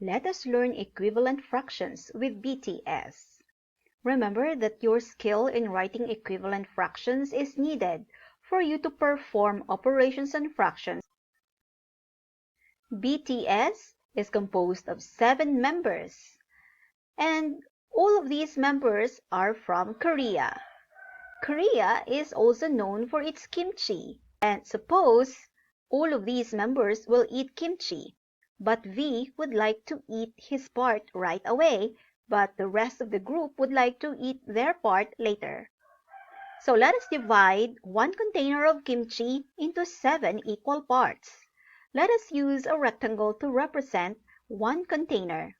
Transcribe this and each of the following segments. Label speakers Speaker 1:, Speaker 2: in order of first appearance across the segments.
Speaker 1: Let us learn equivalent fractions with BTS. Remember that your skill in writing equivalent fractions is needed for you to perform operations on fractions. BTS is composed of 7 members, and all of these members are from Korea. Korea is also known for its kimchi, and suppose all of these members will eat kimchi, but V would like to eat his part right away, but the rest of the group would like to eat their part later. So let us divide one container of kimchi into 7 equal parts. Let us use a rectangle to represent one container.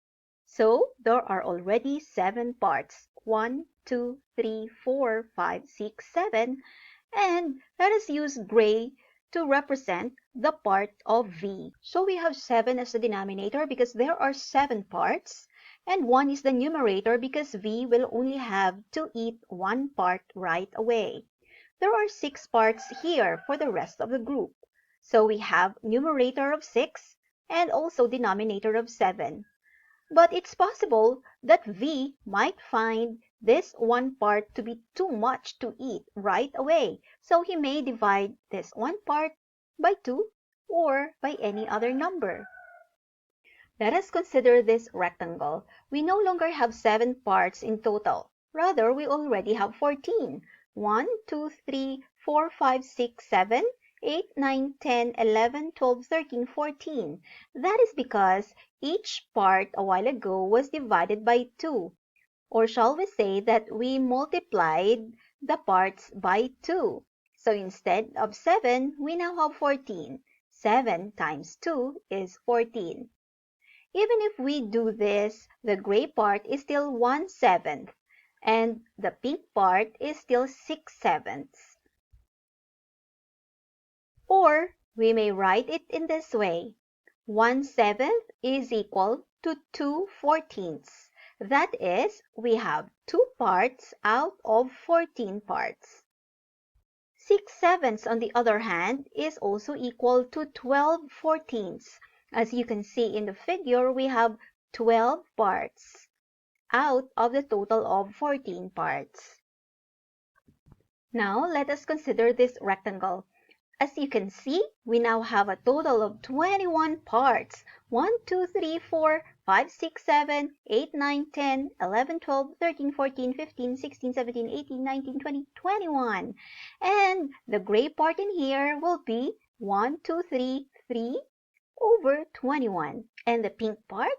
Speaker 1: So there are already 7 parts. 1, 2, 3, 4, 5, 6, 7. And let us use gray to represent the part of V. So we have 7 as the denominator because there are 7 parts. And 1 is the numerator because V will only have to eat one part right away. There are 6 parts here for the rest of the group. So we have numerator of 6 and also denominator of 7. But it's possible that V might find this one part to be too much to eat right away. So he may divide this one part by 2 or by any other number. Let us consider this rectangle. We no longer have 7 parts in total. Rather, we already have 14. 1, 2, 3, 4, 5, 6, 7, 8, 9, 10, 11, 12, 13, 14. That is because each part a while ago was divided by 2. Or shall we say that we multiplied the parts by 2. So instead of 7, we now have 14. 7 times 2 is 14. Even if we do this, the gray part is still 1/7, and the pink part is still 6/7. Or we may write it in this way. 1/7 is equal to 2/14. That is, we have 2 parts out of 14 parts. 6/7 on the other hand is also equal to 12/14. As you can see in the figure, we have 12 parts out of the total of 14 parts. Now let us consider this rectangle. As you can see, we now have a total of 21 parts. 1, 2, 3, 4, 5, 6, 7, 8, 9, 10, 11, 12, 13, 14, 15, 16, 17, 18, 19, 20, 21. And the gray part in here will be 1, 2, 3, 3 over 21. And the pink part,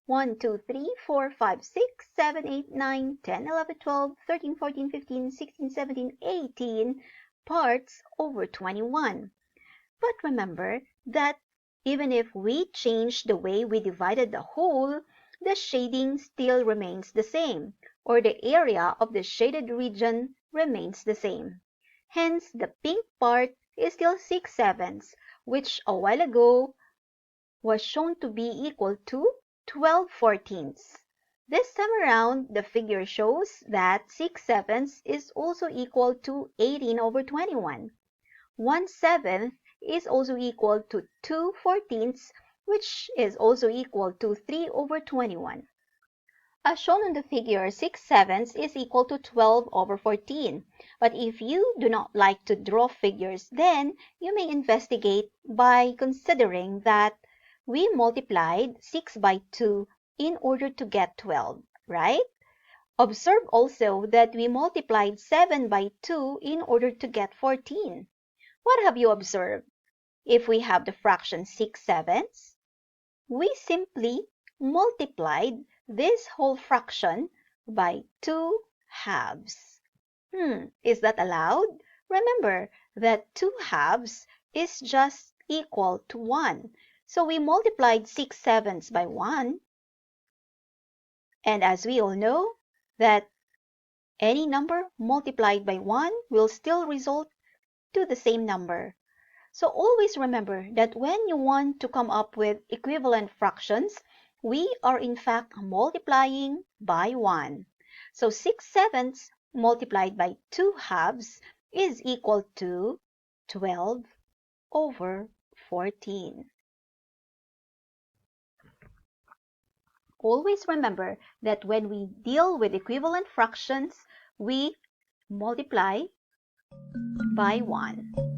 Speaker 1: 1, 2, 3, 4, 5, 6, 7, 8, 9, 10, 11, 12, 13, 14, 15, 16, 17, 18 parts over 21. But remember that even if we change the way we divided the whole, the shading still remains the same, or the area of the shaded region remains the same. Hence, the pink part is still 6/7, which a while ago was shown to be equal to 12/14. This time around, the figure shows that 6/7 is also equal to 18 over 21. 1/7 is also equal to 2/14, which is also equal to 3 over 21. As shown on the figure, 6/7 is equal to 12 over 14. But if you do not like to draw figures, then you may investigate by considering that we multiplied 6 by 2 in order to get 12, right? Observe also that we multiplied 7 by 2 in order to get 14. What have you observed? If we have the fraction 6/7, we simply multiplied this whole fraction by 2 halves. Is that allowed? Remember that 2 halves is just equal to 1. So we multiplied 6/7 by 1. And as we all know, that any number multiplied by 1 will still result to the same number. So always remember that when you want to come up with equivalent fractions, we are in fact multiplying by 1. So 6/7 multiplied by 2 halves is equal to 12 over 14. Always remember that when we deal with equivalent fractions, we multiply by 1.